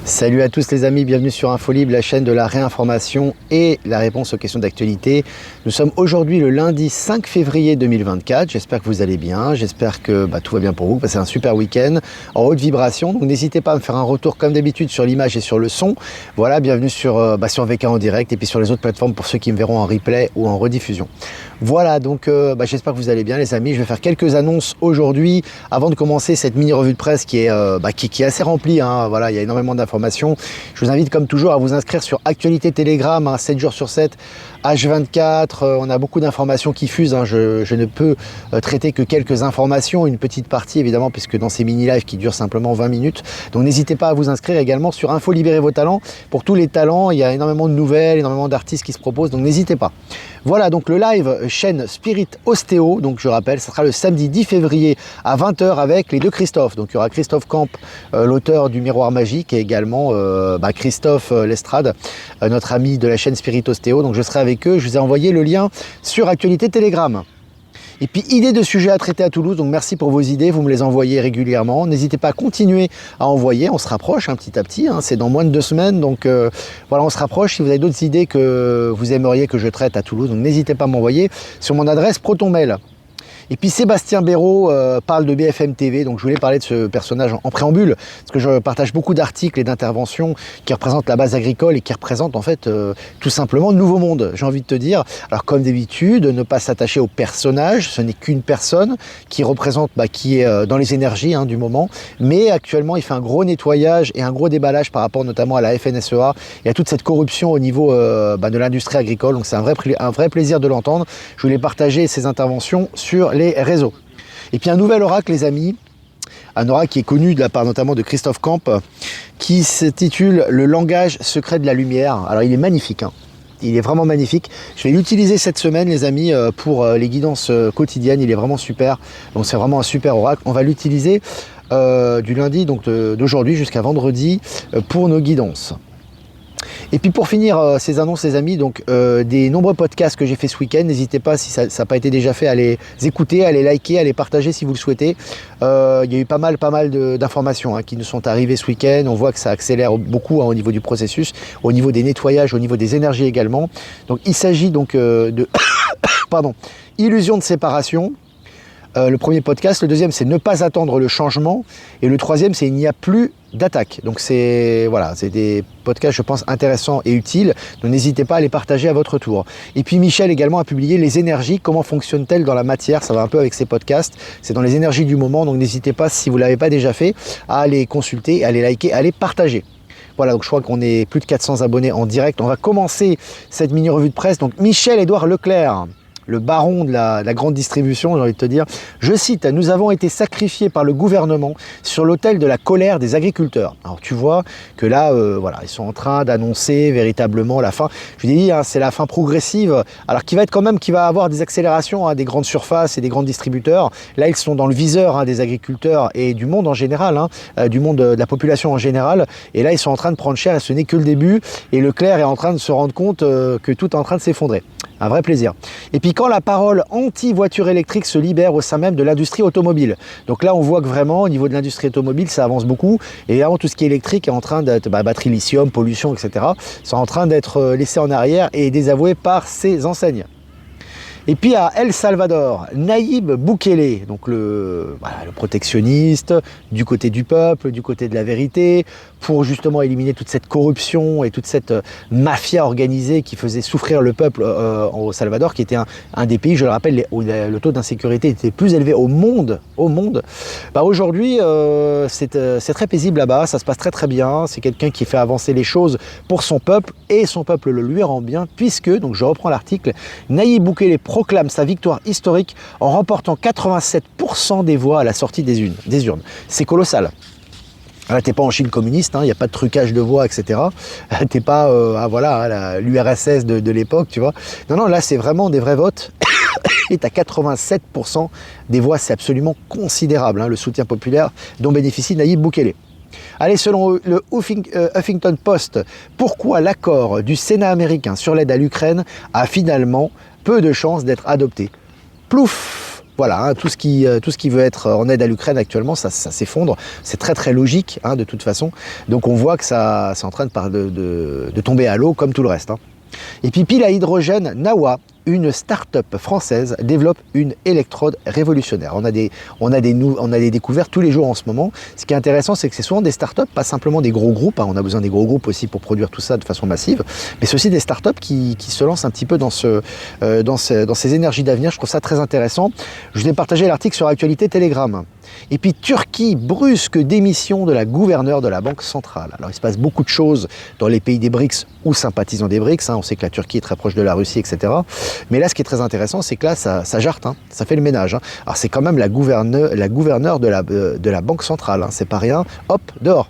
Salut à tous les amis, bienvenue sur InfoLibre, la chaîne de la réinformation et la réponse aux questions d'actualité. Nous sommes aujourd'hui le lundi 5 février 2024, j'espère que vous allez bien, j'espère que tout va bien pour vous, passez un super week-end en haute vibration. Donc n'hésitez pas à me faire un retour comme d'habitude sur l'image et sur le son. Voilà, bienvenue sur VK en direct et puis sur les autres plateformes pour ceux qui me verront en replay ou en rediffusion. Voilà, donc j'espère que vous allez bien les amis. Je vais faire quelques annonces aujourd'hui avant de commencer cette mini revue de presse qui est assez remplie. Voilà, il y a énormément d'informations. Je vous invite comme toujours à vous inscrire sur Actualité Telegram, 7 jours sur 7, H24. On a beaucoup d'informations qui fusent. Je ne peux traiter que quelques informations, une petite partie évidemment, puisque dans ces mini-lives qui durent simplement 20 minutes. Donc n'hésitez pas à vous inscrire également sur Info Libérer vos talents. Pour tous les talents, il y a énormément de nouvelles, énormément d'artistes qui se proposent, donc n'hésitez pas. Voilà, donc le live chaîne Spirit Ostéo, donc je rappelle, ce sera le samedi 10 février à 20h avec les deux Christophe. Donc il y aura Christophe Camp, l'auteur du Miroir Magique, et également Christophe Lestrade, notre ami de la chaîne Spirit Ostéo. Donc je serai avec eux, je vous ai envoyé le lien sur Actualité Telegram. Et puis, idées de sujets à traiter à Toulouse, donc merci pour vos idées, vous me les envoyez régulièrement. N'hésitez pas à continuer à envoyer, on se rapproche petit à petit, c'est dans moins de 2 semaines, donc voilà, on se rapproche. Si vous avez d'autres idées que vous aimeriez que je traite à Toulouse, donc n'hésitez pas à m'envoyer sur mon adresse ProtonMail. Et puis Sébastien Béraud parle de BFM TV, donc je voulais parler de ce personnage en préambule, parce que je partage beaucoup d'articles et d'interventions qui représentent la base agricole et qui représentent en fait tout simplement le nouveau monde, j'ai envie de te dire. Alors comme d'habitude, ne pas s'attacher au personnage, ce n'est qu'une personne qui représente, qui est dans les énergies du moment, mais actuellement il fait un gros nettoyage et un gros déballage par rapport notamment à la FNSEA et à toute cette corruption au niveau de l'industrie agricole, donc c'est un vrai plaisir de l'entendre. Je voulais partager ces interventions sur les réseaux. Et puis un nouvel oracle les amis, un oracle qui est connu de la part notamment de Christophe Camp, qui s'intitule Le langage secret de la lumière. Alors il est magnifique, il est vraiment magnifique. Je vais l'utiliser cette semaine les amis pour les guidances quotidiennes, il est vraiment super, donc c'est vraiment un super oracle. On va l'utiliser du lundi, donc d'aujourd'hui jusqu'à vendredi pour nos guidances. Et puis pour finir ces annonces les amis, donc des nombreux podcasts que j'ai fait ce week-end, n'hésitez pas si ça n'a pas été déjà fait à les écouter, à les liker, à les partager si vous le souhaitez. Il y a eu pas mal d'informations qui nous sont arrivées ce week-end, on voit que ça accélère beaucoup au niveau du processus, au niveau des nettoyages, au niveau des énergies également. Donc il s'agit donc de illusion de séparation. Le premier podcast, le deuxième c'est ne pas attendre le changement et le troisième c'est il n'y a plus d'attaque. Donc c'est des podcasts je pense intéressants et utiles, donc n'hésitez pas à les partager à votre tour. Et puis Michel également a publié les énergies, comment fonctionnent-elles dans la matière, ça va un peu avec ces podcasts, c'est dans les énergies du moment, donc n'hésitez pas si vous ne l'avez pas déjà fait à les consulter, à les liker, à les partager. Voilà, donc je crois qu'on est plus de 400 abonnés en direct. On va commencer cette mini revue de presse. Donc Michel-Édouard Leclerc, le baron de la grande distribution, j'ai envie de te dire, je cite, « Nous avons été sacrifiés par le gouvernement sur l'autel de la colère des agriculteurs. » Alors tu vois que là, ils sont en train d'annoncer véritablement la fin. Je vous dis, c'est la fin progressive, alors qui va avoir des accélérations des grandes surfaces et des grands distributeurs. Là, ils sont dans le viseur des agriculteurs et du monde en général, du monde de la population en général. Et là, ils sont en train de prendre cher et ce n'est que le début. Et Leclerc est en train de se rendre compte que tout est en train de s'effondrer. Un vrai plaisir. Et puis quand la parole anti-voiture électrique se libère au sein même de l'industrie automobile. Donc là, on voit que vraiment, au niveau de l'industrie automobile, ça avance beaucoup. Et vraiment, tout ce qui est électrique est en train d'être, batterie lithium, pollution, etc., c'est en train d'être laissé en arrière et désavoué par ces enseignes. Et puis à El Salvador, Nayib Bukele, donc le protectionniste, du côté du peuple, du côté de la vérité, pour justement éliminer toute cette corruption et toute cette mafia organisée qui faisait souffrir le peuple au Salvador, qui était un des pays, je le rappelle, où le taux d'insécurité était plus élevé au monde. Aujourd'hui, c'est très paisible là-bas, ça se passe très très bien, c'est quelqu'un qui fait avancer les choses pour son peuple, et son peuple le lui rend bien, puisque, donc je reprends l'article, Nayib Bukele proclame sa victoire historique en remportant 87% des voix à la sortie des urnes. C'est colossal. Là, t'es pas en Chine communiste, il n'y a pas de trucage de voix, etc. T'es pas l'URSS de l'époque, tu vois. Non, là, c'est vraiment des vrais votes. Et t'as 87% des voix, c'est absolument considérable, le soutien populaire dont bénéficie Nayib Bukele. Allez, selon le Huffington Post, pourquoi l'accord du Sénat américain sur l'aide à l'Ukraine a finalement peu de chances d'être adopté? Plouf! Voilà, hein, tout ce qui veut être en aide à l'Ukraine actuellement, ça s'effondre. C'est très très logique, hein, de toute façon. Donc on voit que ça c'est en train de tomber à l'eau comme tout le reste, hein. Et puis pile à hydrogène, Nawa, une start-up française, développe une électrode révolutionnaire. On a des découvertes tous les jours en ce moment. Ce qui est intéressant, c'est que c'est souvent des start-up, pas simplement des gros groupes, hein. On a besoin des gros groupes aussi pour produire tout ça de façon massive, mais c'est aussi des start-up qui se lancent un petit peu dans ces énergies d'avenir. Je trouve ça très intéressant. Je vous ai partagé l'article sur Actualité Telegram. Et puis Turquie, brusque démission de la gouverneure de la Banque centrale. Alors il se passe beaucoup de choses dans les pays des BRICS ou sympathisants des BRICS, hein. On sait que la Turquie est très proche de la Russie, etc. Mais là, ce qui est très intéressant, c'est que là, ça jarte, hein. Ça fait le ménage, hein. Alors c'est quand même la gouverneure de la Banque centrale, hein. C'est pas rien. Hop, dehors.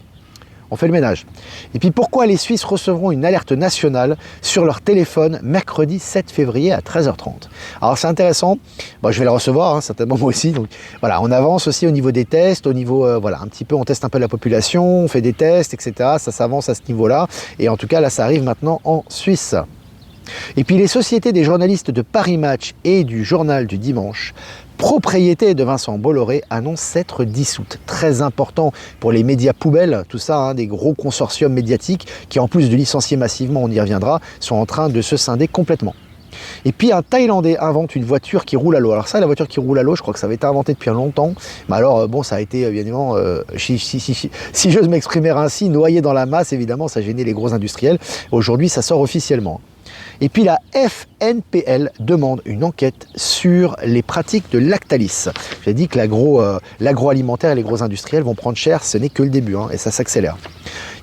On fait le ménage. Et puis pourquoi les Suisses recevront une alerte nationale sur leur téléphone mercredi 7 février à 13h30. Alors c'est intéressant, bon, je vais le recevoir, hein, certainement moi aussi. Donc voilà, on avance aussi au niveau des tests, au niveau, voilà, un petit peu, on teste un peu la population, on fait des tests, etc. Ça s'avance à ce niveau-là. Et en tout cas, là, ça arrive maintenant en Suisse. Et puis les sociétés des journalistes de Paris Match et du Journal du Dimanche, propriété de Vincent Bolloré, annonce s'être dissoute. Très important pour les médias poubelles, tout ça, hein, des gros consortiums médiatiques qui, en plus de licencier massivement, on y reviendra, sont en train de se scinder complètement. Et puis un Thaïlandais invente une voiture qui roule à l'eau. Alors ça, la voiture qui roule à l'eau, je crois que ça avait été inventé depuis longtemps. Mais alors, bon, ça a été, bien évidemment, si j'ose m'exprimer ainsi, noyé dans la masse, évidemment, ça gênait les gros industriels. Aujourd'hui, ça sort officiellement. Et puis la FNPL demande une enquête sur les pratiques de Lactalis. J'ai dit que l'agroalimentaire et les gros industriels vont prendre cher, ce n'est que le début, hein, et ça s'accélère.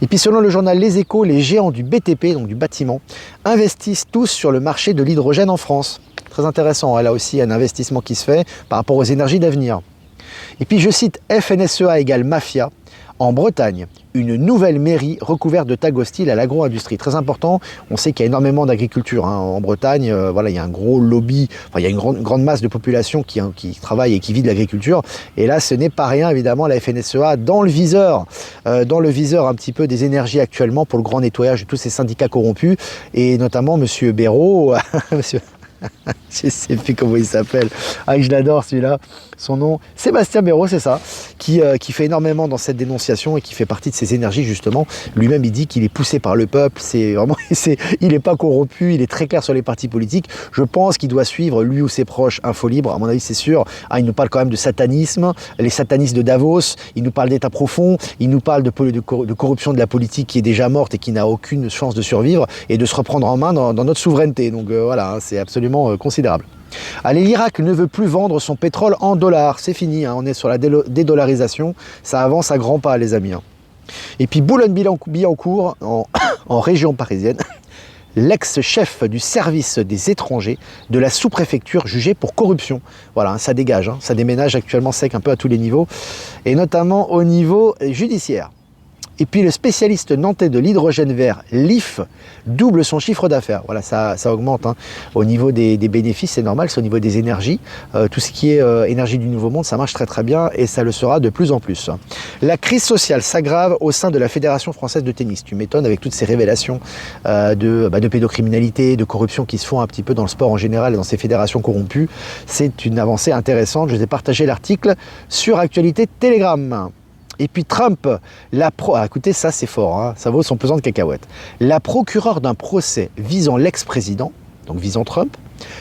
Et puis selon le journal Les Échos, les géants du BTP, donc du bâtiment, investissent tous sur le marché de l'hydrogène en France. Très intéressant, hein, là aussi un investissement qui se fait par rapport aux énergies d'avenir. Et puis je cite FNSEA égale mafia. En Bretagne, une nouvelle mairie recouverte de tags hostiles à l'agro-industrie. Très important, on sait qu'il y a énormément d'agriculture, hein. En Bretagne, voilà, il y a un gros lobby, enfin, il y a une grande masse de population qui travaille et qui vit de l'agriculture. Et là, ce n'est pas rien, évidemment, la FNSEA dans le viseur un petit peu des énergies actuellement pour le grand nettoyage de tous ces syndicats corrompus. Et notamment Monsieur Béraud, monsieur... je ne sais plus comment il s'appelle. Ah, je l'adore celui-là. Son nom, Sébastien Béraud, c'est ça, qui fait énormément dans cette dénonciation et qui fait partie de ces énergies, justement. Lui-même, il dit qu'il est poussé par le peuple. C'est vraiment, il n'est pas corrompu, il est très clair sur les partis politiques. Je pense qu'il doit suivre, lui ou ses proches, Info Libre. À mon avis, c'est sûr. Ah, il nous parle quand même de satanisme, les satanistes de Davos. Il nous parle d'état profond. Il nous parle de corruption de la politique qui est déjà morte et qui n'a aucune chance de survivre et de se reprendre en main dans notre souveraineté. Donc voilà, hein, c'est absolument considérable. Allez, l'Irak ne veut plus vendre son pétrole en dollars, c'est fini, hein, on est sur la dédollarisation, ça avance à grands pas les amis, hein. Et puis Boulogne-Billancourt, en région parisienne, l'ex-chef du service des étrangers de la sous-préfecture jugé pour corruption. Voilà, hein, ça dégage, hein, ça déménage actuellement sec un peu à tous les niveaux, et notamment au niveau judiciaire. Et puis le spécialiste nantais de l'hydrogène vert, LIF, double son chiffre d'affaires. Voilà, ça augmente, hein. Au niveau des bénéfices, c'est normal, c'est au niveau des énergies. Tout ce qui est énergie du nouveau monde, ça marche très très bien et ça le sera de plus en plus. La crise sociale s'aggrave au sein de la Fédération française de tennis. Tu m'étonnes avec toutes ces révélations de pédocriminalité, de corruption qui se font un petit peu dans le sport en général et dans ces fédérations corrompues. C'est une avancée intéressante. Je vous ai partagé l'article sur Actualité Telegram. Et puis Trump, écoutez, ça c'est fort, hein, ça vaut son pesant de cacahuètes. La procureure d'un procès visant l'ex-président, donc visant Trump,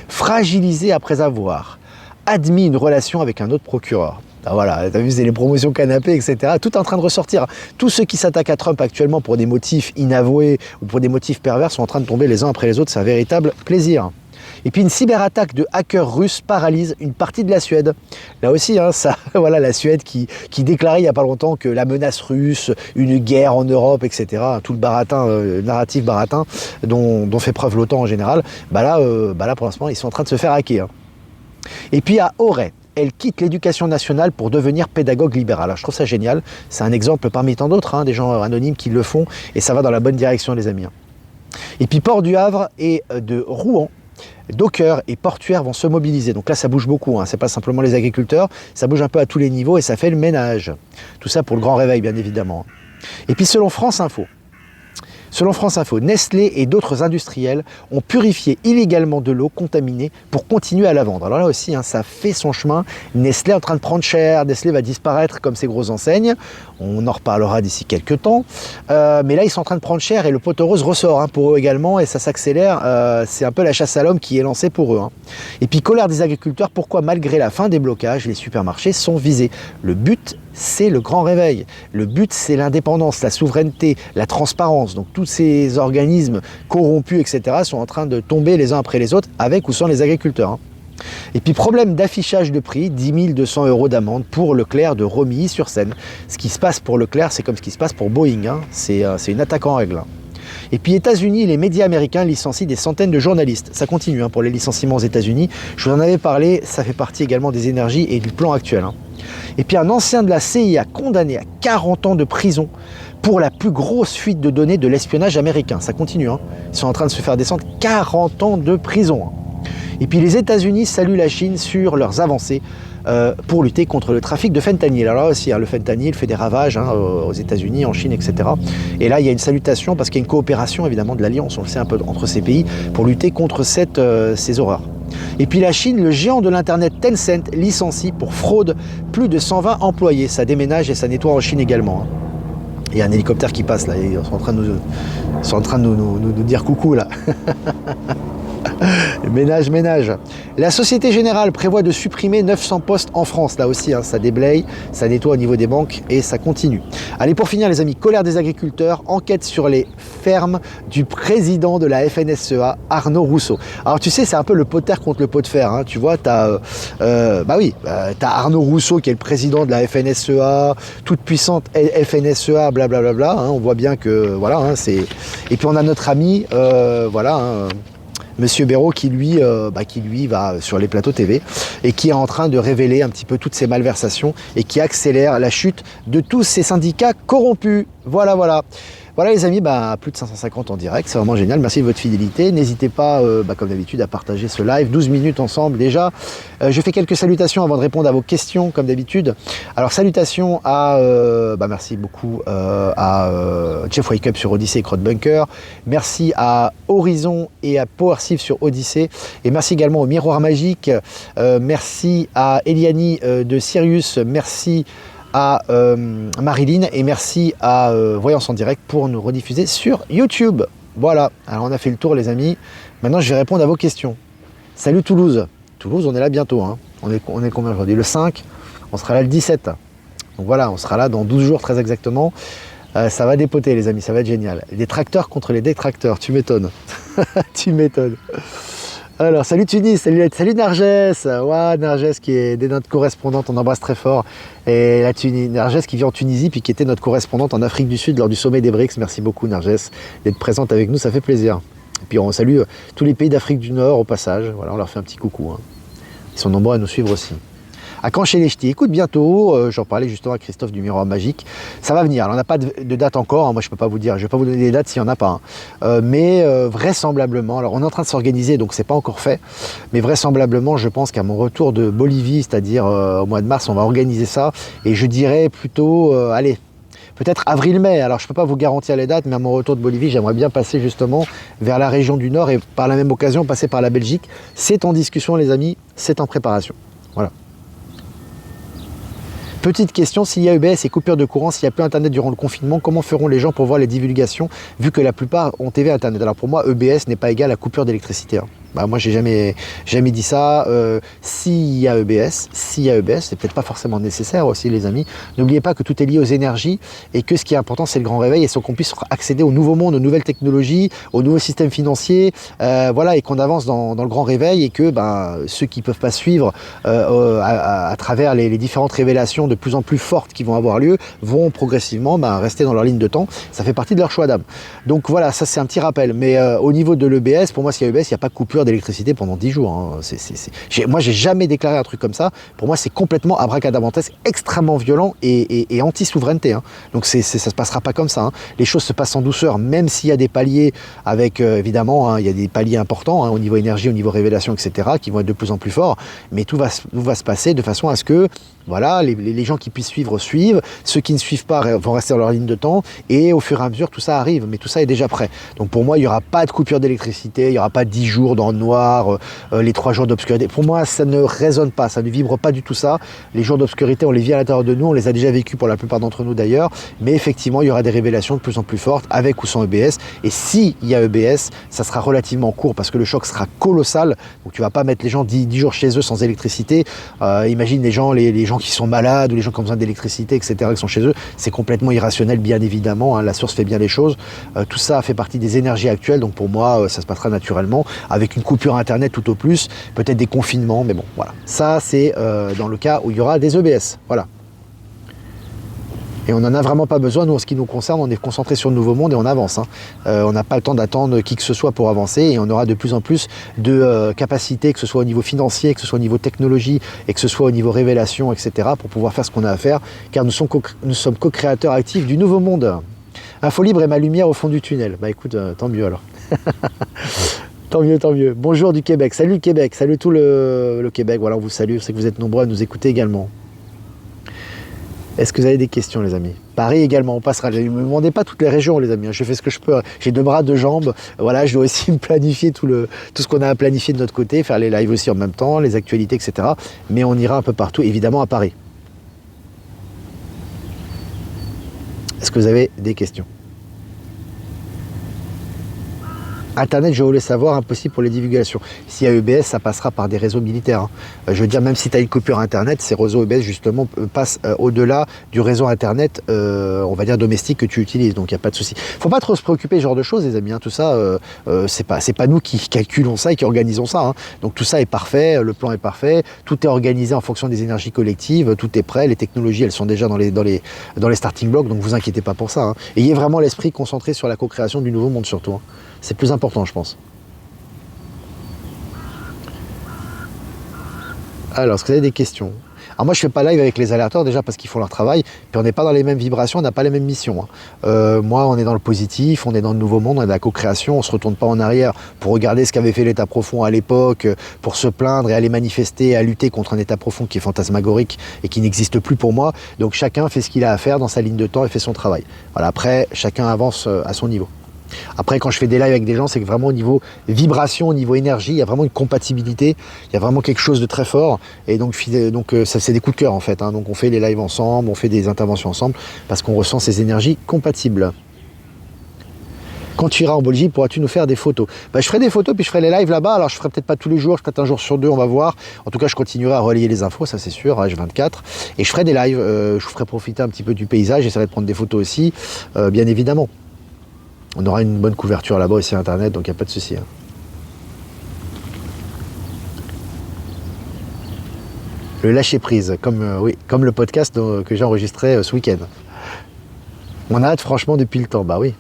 fragilisé après avoir admis une relation avec un autre procureur. Ah voilà, t'as vu, c'est les promotions canapé, etc. Tout est en train de ressortir. Tous ceux qui s'attaquent à Trump actuellement pour des motifs inavoués ou pour des motifs pervers sont en train de tomber les uns après les autres. C'est un véritable plaisir. Et puis une cyberattaque de hackers russes paralyse une partie de la Suède. Là aussi, hein, ça, voilà, la Suède qui déclarait il n'y a pas longtemps que la menace russe, une guerre en Europe, etc., tout le baratin, narratif baratin dont fait preuve l'OTAN en général, là pour l'instant, ils sont en train de se faire hacker, hein. Et puis à Auray, elle quitte l'éducation nationale pour devenir pédagogue libérale. Alors, je trouve ça génial. C'est un exemple parmi tant d'autres, hein, des gens anonymes qui le font, et ça va dans la bonne direction, les amis. Et puis Port du Havre et de Rouen, dockers et portuaires vont se mobiliser. Donc là, ça bouge beaucoup, hein. C'est pas simplement les agriculteurs, ça bouge un peu à tous les niveaux et ça fait le ménage. Tout ça pour le grand réveil, bien évidemment. Et puis selon France Info, Selon France Info, Nestlé et d'autres industriels ont purifié illégalement de l'eau contaminée pour continuer à la vendre. Alors là aussi, ça fait son chemin. Nestlé est en train de prendre cher, Nestlé va disparaître comme ses grosses enseignes. On en reparlera d'ici quelques temps. Mais là, ils sont en train de prendre cher et le pot rose ressort pour eux également et ça s'accélère. C'est un peu la chasse à l'homme qui est lancée pour eux. Et puis, colère des agriculteurs, pourquoi malgré la fin des blocages, les supermarchés sont visés? Le but, c'est le grand réveil. Le but, c'est l'indépendance, la souveraineté, la transparence. Donc tous ces organismes corrompus, etc., sont en train de tomber les uns après les autres, avec ou sans les agriculteurs. Et puis problème d'affichage de prix, 10 200 € d'amende pour Leclerc de Romilly-sur-Seine. Ce qui se passe pour Leclerc, c'est comme ce qui se passe pour Boeing. C'est une attaque en règle. Et puis États-Unis, les médias américains licencient des centaines de journalistes. Ça continue pour les licenciements aux États-Unis. Je vous en avais parlé, ça fait partie également des énergies et du plan actuel. Et puis un ancien de la CIA condamné à 40 ans de prison pour la plus grosse fuite de données de l'espionnage américain. Ça continue. Ils sont en train de se faire descendre 40 ans de prison. Et puis les États-Unis saluent la Chine sur leurs avancées pour lutter contre le trafic de fentanyl. Alors là aussi, le fentanyl fait des ravages aux États-Unis, en Chine, etc. Et là, il y a une salutation parce qu'il y a une coopération évidemment de l'Alliance, on le sait un peu, entre ces pays pour lutter contre ces horreurs. Et puis la Chine, le géant de l'internet Tencent licencie pour fraude plus de 120 employés. Ça déménage et ça nettoie en Chine également. Il y a un hélicoptère qui passe là, ils sont en train de nous dire coucou là. Ménage. La Société Générale prévoit de supprimer 900 postes en France. Là aussi, ça déblaye, ça nettoie au niveau des banques et ça continue. Allez, pour finir les amis, colère des agriculteurs, enquête sur les fermes du président de la FNSEA, Arnaud Rousseau. Alors tu sais, c'est un peu le pot de terre contre le pot de fer. Tu vois, t'as Arnaud Rousseau qui est le président de la FNSEA, toute puissante FNSEA, blablabla. On voit bien que, voilà, c'est... Et puis on a notre ami, Monsieur Béraud qui lui va sur les plateaux TV et qui est en train de révéler un petit peu toutes ces malversations et qui accélère la chute de tous ces syndicats corrompus. Voilà les amis, plus de 550 en direct, c'est vraiment génial, merci de votre fidélité. N'hésitez pas, comme d'habitude, à partager ce live, 12 minutes ensemble déjà. Je fais quelques salutations avant de répondre à vos questions, comme d'habitude. Alors salutations à, merci beaucoup à Jeff Wake Up sur Odyssey et Crowdbunker. Merci à Horizon et à Powersive sur Odyssey. Et merci également au Miroir Magique. Merci à Eliani de Sirius. Merci à Marilyn et merci à Voyance en Direct pour nous rediffuser sur YouTube. Voilà, alors on a fait le tour les amis. Maintenant je vais répondre à vos questions. Salut Toulouse. Toulouse, on est là bientôt. On est combien aujourd'hui? Le 5, on sera là le 17. Donc voilà, on sera là dans 12 jours très exactement. Ça va dépoter les amis, ça va être génial. Les tracteurs contre les détracteurs, tu m'étonnes. Tu m'étonnes. Alors, salut Tunis, salut Narges, Narges qui est notre correspondante, on embrasse très fort. Et Narges qui vit en Tunisie, puis qui était notre correspondante en Afrique du Sud lors du sommet des BRICS. Merci beaucoup Narges d'être présente avec nous, ça fait plaisir. Et puis on salue tous les pays d'Afrique du Nord au passage, voilà, on leur fait un petit coucou. Ils sont nombreux à nous suivre aussi. À Caen chez les Ch'tis, écoute bientôt, j'en parlais justement à Christophe du Miroir Magique, ça va venir, alors on n'a pas de date encore, moi je peux pas vous dire, je vais pas vous donner des dates s'il n'y en a pas, mais vraisemblablement, alors on est en train de s'organiser donc c'est pas encore fait, mais vraisemblablement je pense qu'à mon retour de Bolivie, c'est-à-dire au mois de mars, on va organiser ça, et je dirais plutôt, peut-être avril-mai, alors je ne peux pas vous garantir les dates, mais à mon retour de Bolivie, j'aimerais bien passer justement vers la région du Nord et par la même occasion passer par la Belgique. C'est en discussion les amis, c'est en préparation. Voilà. Petite question, s'il y a EBS et coupure de courant, s'il n'y a plus Internet durant le confinement, comment feront les gens pour voir les divulgations, vu que la plupart ont TV Internet? Alors pour moi, EBS n'est pas égal à coupure d'électricité. Moi, j'ai jamais dit ça. S'il y a EBS, c'est peut-être pas forcément nécessaire aussi, les amis. N'oubliez pas que tout est lié aux énergies et que ce qui est important, c'est le grand réveil et c'est qu'on puisse accéder au nouveau monde, aux nouvelles technologies, aux nouveaux systèmes financiers, et qu'on avance dans le grand réveil et que ceux qui peuvent pas suivre à travers les différentes révélations de plus en plus fortes qui vont avoir lieu vont progressivement rester dans leur ligne de temps. Ça fait partie de leur choix d'âme. Donc voilà, ça c'est un petit rappel. Mais au niveau de l'EBS, pour moi, s'il y a EBS, il n'y a pas de coupure coupure d'électricité pendant 10 jours. Hein. Moi, j'ai jamais déclaré un truc comme ça. Pour moi, c'est complètement abracadabrantesque, extrêmement violent et anti-souveraineté. Hein. Donc ça se passera pas comme ça. Hein. Les choses se passent en douceur, même s'il y a des paliers avec, évidemment, hein, il y a des paliers importants hein, au niveau énergie, au niveau révélation, etc., qui vont être de plus en plus forts. Mais tout va se passer de façon à ce que voilà, les gens qui puissent suivent, ceux qui ne suivent pas vont rester dans leur ligne de temps, et au fur et à mesure, tout ça arrive, mais tout ça est déjà prêt. Donc pour moi, il n'y aura pas de coupure d'électricité, il n'y aura pas 10 jours dans le noir, les 3 jours d'obscurité. Pour moi, ça ne résonne pas, ça ne vibre pas du tout ça. Les jours d'obscurité, on les vit à l'intérieur de nous, on les a déjà vécus pour la plupart d'entre nous d'ailleurs, mais effectivement, il y aura des révélations de plus en plus fortes, avec ou sans EBS, et s'il y a EBS, ça sera relativement court, parce que le choc sera colossal, donc tu ne vas pas mettre les gens 10 jours chez eux sans électricité. Imagine les gens qui sont malades, ou les gens qui ont besoin d'électricité, etc., qui sont chez eux, c'est complètement irrationnel, bien évidemment, hein, la source fait bien les choses, tout ça fait partie des énergies actuelles, donc pour moi, ça se passera naturellement, avec une coupure internet tout au plus, peut-être des confinements, mais bon, voilà. Ça, c'est dans le cas où il y aura des EBS, voilà. Et on n'en a vraiment pas besoin. Nous, en ce qui nous concerne, on est concentré sur le nouveau monde et on avance. Hein. On n'a pas le temps d'attendre qui que ce soit pour avancer, et on aura de plus en plus de capacités, que ce soit au niveau financier, que ce soit au niveau technologie, et que ce soit au niveau révélation, etc., pour pouvoir faire ce qu'on a à faire, car nous sommes co-créateurs actifs du nouveau monde. Info libre est ma lumière au fond du tunnel. Bah écoute, tant mieux alors. Tant mieux, tant mieux. Bonjour du Québec. Salut le Québec. Salut tout le Québec. Voilà, on vous salue. Je sais que vous êtes nombreux à nous écouter également. Est-ce que vous avez des questions, les amis? Paris également, on passera. Ne me demandez pas toutes les régions, les amis. Je fais ce que je peux. J'ai 2 bras, 2 jambes. Voilà, je dois aussi me planifier tout ce qu'on a à planifier de notre côté, faire les lives aussi en même temps, les actualités, etc. Mais on ira un peu partout, évidemment à Paris. Est-ce que vous avez des questions? Internet, je voulais savoir, impossible pour les divulgations. S'il y a EBS, ça passera par des réseaux militaires. Hein. Je veux dire, même si tu as une coupure Internet, ces réseaux EBS, justement, passent au-delà du réseau Internet, on va dire, domestique que tu utilises. Donc, il n'y a pas de souci. Il ne faut pas trop se préoccuper de ce genre de choses, les amis. Hein. Tout ça, c'est pas nous qui calculons ça et qui organisons ça. Hein. Donc, tout ça est parfait, le plan est parfait, tout est organisé en fonction des énergies collectives, tout est prêt, les technologies, elles sont déjà dans les starting blocks, donc vous inquiétez pas pour ça. Hein. Ayez vraiment l'esprit concentré sur la co-création du nouveau monde, surtout. Hein. C'est plus important, je pense. Alors, est-ce que vous avez des questions? Alors moi, je fais pas live avec les alerteurs déjà parce qu'ils font leur travail, puis on n'est pas dans les mêmes vibrations, on n'a pas les mêmes missions. Hein. Moi, on est dans le positif, on est dans le nouveau monde, on est dans la co-création, on se retourne pas en arrière pour regarder ce qu'avait fait l'état profond à l'époque, pour se plaindre et aller manifester, à lutter contre un état profond qui est fantasmagorique et qui n'existe plus pour moi. Donc chacun fait ce qu'il a à faire dans sa ligne de temps et fait son travail. Voilà, après, chacun avance à son niveau. Après, quand je fais des lives avec des gens, c'est que vraiment au niveau vibration, au niveau énergie, il y a vraiment une compatibilité, il y a vraiment quelque chose de très fort. Et donc ça, c'est des coups de cœur en fait. Hein. Donc on fait les lives ensemble, on fait des interventions ensemble, parce qu'on ressent ces énergies compatibles. Quand tu iras en Bolivie, pourras-tu nous faire des photos? Je ferai des photos, puis je ferai les lives là-bas. Alors je ferai peut-être pas tous les jours, peut-être un jour sur 2, on va voir. En tout cas, je continuerai à relayer les infos, ça c'est sûr, H24. Et je ferai des lives, je vous ferai profiter un petit peu du paysage, j'essaierai de prendre des photos aussi, bien évidemment. On aura une bonne couverture là-bas aussi Internet, donc il n'y a pas de souci. Hein. Le lâcher prise, comme le podcast que j'ai enregistré ce week-end. On a hâte franchement depuis le temps, bah oui.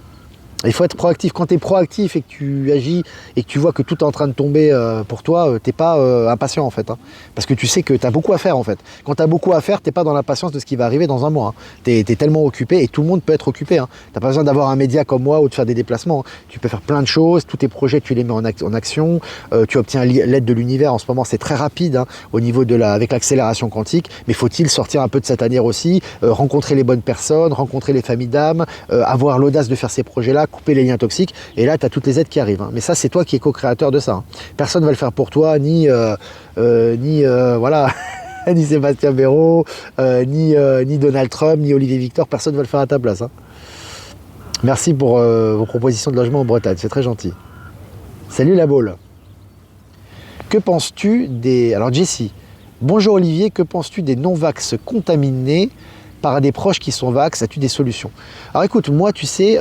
Il faut être proactif. Quand tu es proactif et que tu agis et que tu vois que tout est en train de tomber pour toi, t'es pas impatient en fait. Hein. Parce que tu sais que tu as beaucoup à faire en fait. Quand tu as beaucoup à faire, t'es pas dans l'impatience de ce qui va arriver dans un mois. Hein. Tu es tellement occupé et tout le monde peut être occupé. Hein. Tu n'as pas besoin d'avoir un média comme moi ou de faire des déplacements. Hein. Tu peux faire plein de choses, tous tes projets tu les mets en action, tu obtiens l'aide de l'univers. En ce moment c'est très rapide hein, au niveau avec l'accélération quantique. Mais faut-il sortir un peu de sa tanière aussi, rencontrer les bonnes personnes, rencontrer les familles d'âmes, avoir l'audace de faire ces projets-là, couper les liens toxiques, et là tu as toutes les aides qui arrivent. Hein. Mais ça c'est toi qui es co-créateur de ça. Hein. Personne ne va le faire pour toi, ni voilà, ni Sébastien Béraud, ni Donald Trump, ni Olivier Victor, personne ne va le faire à ta place. Hein. Merci pour vos propositions de logement en Bretagne, c'est très gentil. Salut la boule. Que penses-tu des... Alors Jessie, bonjour Olivier, que penses-tu des non-vax contaminés par des proches qui sont vax? As-tu des solutions? Alors écoute, moi tu sais,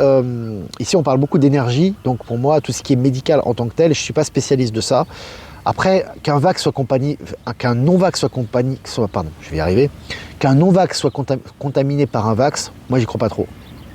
ici on parle beaucoup d'énergie, donc pour moi tout ce qui est médical en tant que tel, je ne suis pas spécialiste de ça. Après, qu'un non-vax soit contaminé par un vax, moi j'y crois pas trop.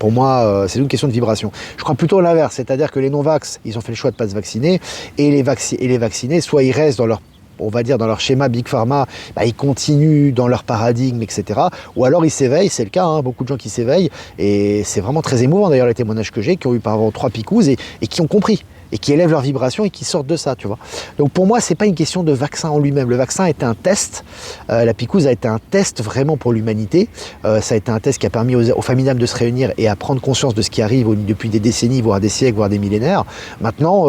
Pour moi, c'est une question de vibration. Je crois plutôt l'inverse, c'est-à-dire que les non-vax, ils ont fait le choix de ne pas se vacciner, et les vaccinés, soit ils restent dans leur, on va dire, dans leur schéma Big Pharma, bah, ils continuent dans leur paradigme, etc. Ou alors ils s'éveillent, c'est le cas, hein, beaucoup de gens qui s'éveillent, et c'est vraiment très émouvant d'ailleurs les témoignages que j'ai, qui ont eu par avant 3 picouzes et qui ont compris, et qui élèvent leur vibration et qui sortent de ça, tu vois. Donc pour moi, c'est pas une question de vaccin en lui-même. Le vaccin a été un test, la picouse a été un test vraiment pour l'humanité. Ça a été un test qui a permis aux familles d'âmes de se réunir et à prendre conscience de ce qui arrive depuis des décennies, voire des siècles, voire des millénaires. Maintenant,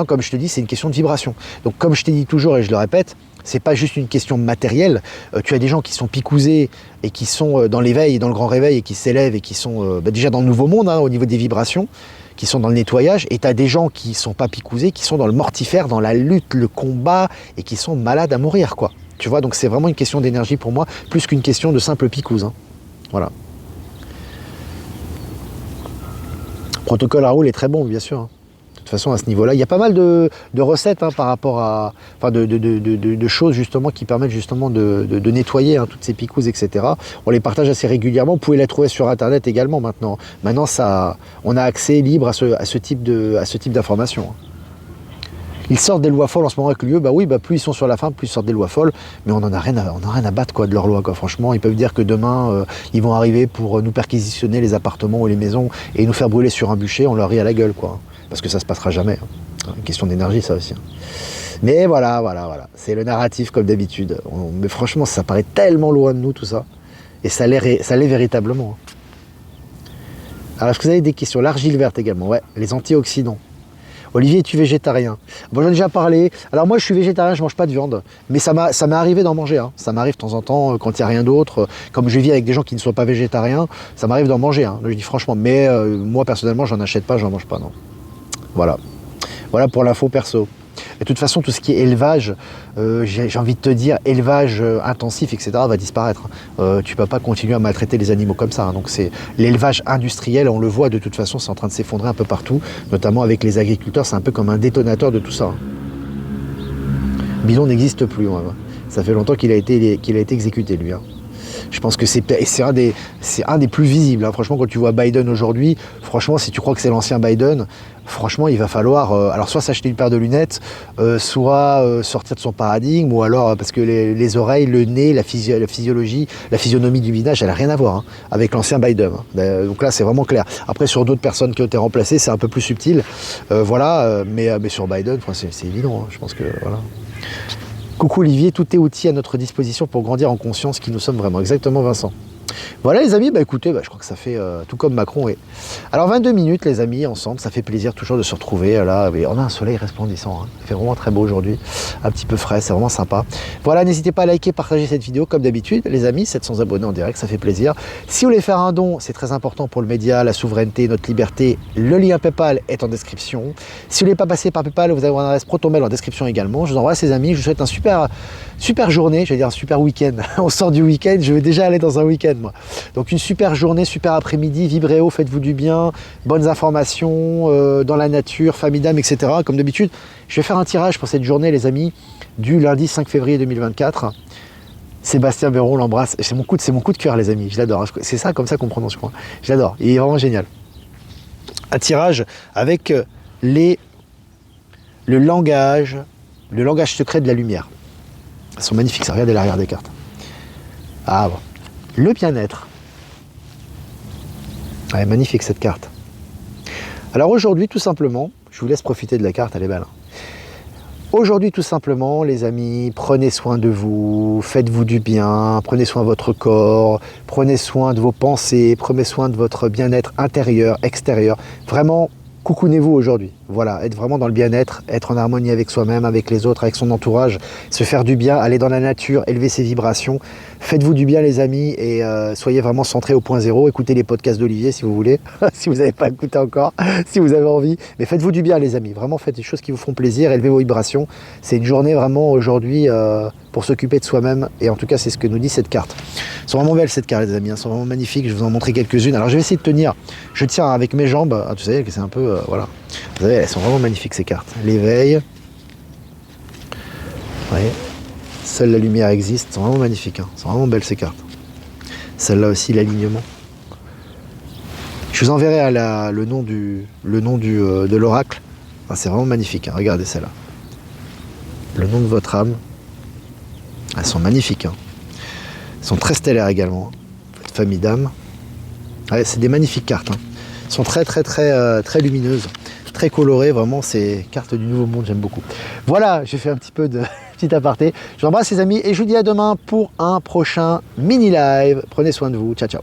comme je te dis, c'est une question de vibration. Donc comme je t'ai dit toujours et je le répète, c'est pas juste une question matérielle. Tu as des gens qui sont picousés et qui sont dans l'éveil, dans le grand réveil, et qui s'élèvent et qui sont déjà dans le nouveau monde, hein, au niveau des vibrations, qui sont dans le nettoyage, et tu as des gens qui sont pas picousés, qui sont dans le mortifère, dans la lutte, le combat, et qui sont malades à mourir, quoi. Tu vois, donc c'est vraiment une question d'énergie pour moi, plus qu'une question de simple picouse, hein. Voilà. Le protocole Raoul est très bon, bien sûr, hein. De toute façon, à ce niveau-là, il y a pas mal de recettes, hein, par rapport à, enfin, de choses justement qui permettent justement de nettoyer, hein, toutes ces picouses, etc. On les partage assez régulièrement. Vous pouvez les trouver sur Internet également maintenant. Maintenant, on a accès libre à ce type d'informations, hein. Ils sortent des lois folles en ce moment avec l'UE, bah oui, bah plus ils sont sur la fin, plus ils sortent des lois folles, mais on n'a rien à battre, quoi, de leurs lois, quoi. Franchement, ils peuvent dire que demain, ils vont arriver pour nous perquisitionner les appartements ou les maisons et nous faire brûler sur un bûcher, on leur rit à la gueule, quoi. Parce que ça se passera jamais, hein. Une question d'énergie, ça aussi, hein. Mais voilà, c'est le narratif comme d'habitude. Mais franchement, ça paraît tellement loin de nous, tout ça. Et ça l'est véritablement, hein. Alors, est-ce que vous avez des questions? L'argile verte également, ouais, les antioxydants. Olivier, es-tu végétarien? Bon, j'en ai déjà parlé. Alors moi, je suis végétarien, je mange pas de viande. Mais ça m'est arrivé d'en manger, hein. Ça m'arrive de temps en temps, quand il n'y a rien d'autre. Comme je vis avec des gens qui ne sont pas végétariens, ça m'arrive d'en manger, hein. Je dis franchement. Mais moi, personnellement, j'en achète pas, j'en mange pas, non. Voilà. Voilà pour l'info perso. Et de toute façon, tout ce qui est élevage, j'ai envie de te dire, élevage intensif, etc., va disparaître. Tu ne peux pas continuer à maltraiter les animaux comme ça, hein. Donc c'est l'élevage industriel, on le voit de toute façon, c'est en train de s'effondrer un peu partout, notamment avec les agriculteurs, c'est un peu comme un détonateur de tout ça, hein. Bidon n'existe plus, ouais. Ça fait longtemps qu'il a été exécuté, lui, hein. Je pense que c'est un des plus visibles, hein. Franchement, quand tu vois Biden aujourd'hui, franchement, si tu crois que c'est l'ancien Biden, franchement, il va falloir alors soit s'acheter une paire de lunettes, soit sortir de son paradigme, ou alors parce que les oreilles, le nez, la physiologie, la physionomie du visage, elle n'a rien à voir, hein, avec l'ancien Biden, hein. Donc là, c'est vraiment clair. Après, sur d'autres personnes qui ont été remplacées, c'est un peu plus subtil. Mais sur Biden, c'est évident, hein. Je pense que voilà. Coucou Olivier, tout est outil à notre disposition pour grandir en conscience qui nous sommes vraiment. Exactement, Vincent. Voilà les amis, écoutez, je crois que ça fait tout comme Macron. Et... Alors 22 minutes les amis, ensemble, ça fait plaisir toujours de se retrouver là. Et on a un soleil resplendissant, hein. Il fait vraiment très beau aujourd'hui, un petit peu frais, c'est vraiment sympa. Voilà, n'hésitez pas à liker, partager cette vidéo comme d'habitude. Les amis, 700 abonnés en direct, ça fait plaisir. Si vous voulez faire un don, c'est très important pour le média, la souveraineté, notre liberté. Le lien PayPal est en description. Si vous ne voulez pas passer par PayPal, vous avez un adresse Protonmail en description également. Je vous envoie ces amis, je vous souhaite un super journée, j'allais dire un super week-end. On sort du week-end, je vais déjà aller dans un week-end moi. Donc une super journée, super après-midi, vibrez haut, faites-vous du bien, bonnes informations dans la nature, famille d'âme, etc. Comme d'habitude, je vais faire un tirage pour cette journée les amis, du lundi 5 février 2024. Sébastien Véron, l'embrasse. C'est mon coup de cœur les amis, je l'adore. C'est ça, comme ça qu'on prononce, je crois. Je l'adore, il est vraiment génial. Un tirage avec le langage secret de la lumière. Elles sont magnifiques, ça, regardez l'arrière des cartes. Ah bon. Le bien-être. Elle est magnifique cette carte. Alors aujourd'hui, tout simplement, je vous laisse profiter de la carte, elle est belle, hein. Aujourd'hui, tout simplement, les amis, prenez soin de vous, faites-vous du bien, prenez soin de votre corps, prenez soin de vos pensées, prenez soin de votre bien-être intérieur, extérieur. Vraiment, coucounez-vous aujourd'hui. Voilà, être vraiment dans le bien-être, être en harmonie avec soi-même, avec les autres, avec son entourage, se faire du bien, aller dans la nature, élever ses vibrations. Faites-vous du bien les amis et soyez vraiment centrés au point zéro. Écoutez les podcasts d'Olivier si vous voulez, si vous n'avez pas écouté encore, si vous avez envie. Mais faites-vous du bien les amis, vraiment faites des choses qui vous font plaisir, élevez vos vibrations. C'est une journée vraiment aujourd'hui pour s'occuper de soi-même et en tout cas c'est ce que nous dit cette carte. Elles sont vraiment belles cette carte les amis, elles sont vraiment magnifiques, je vais vous en montrer quelques-unes. Alors je vais essayer de tenir, je tiens avec mes jambes, tu savez que c'est un peu, voilà. Vous savez, elles sont vraiment magnifiques ces cartes. L'éveil, ouais. Seule la lumière existe, elles sont vraiment magnifiques, hein. Elles sont vraiment belles ces cartes. Celle-là aussi, l'alignement. Je vous enverrai le nom de l'oracle. Ah, c'est vraiment magnifique, hein. Regardez celle-là. Le nom de votre âme. Elles sont magnifiques, hein. Elles sont très stellaires également. Votre famille d'âme. Ouais, c'est des magnifiques cartes, hein. Elles sont très lumineuses, très colorées. Vraiment, c'est cartes du Nouveau Monde, j'aime beaucoup. Voilà, j'ai fait un petit peu de petit aparté. Je vous embrasse les amis et je vous dis à demain pour un prochain mini live. Prenez soin de vous. Ciao, ciao.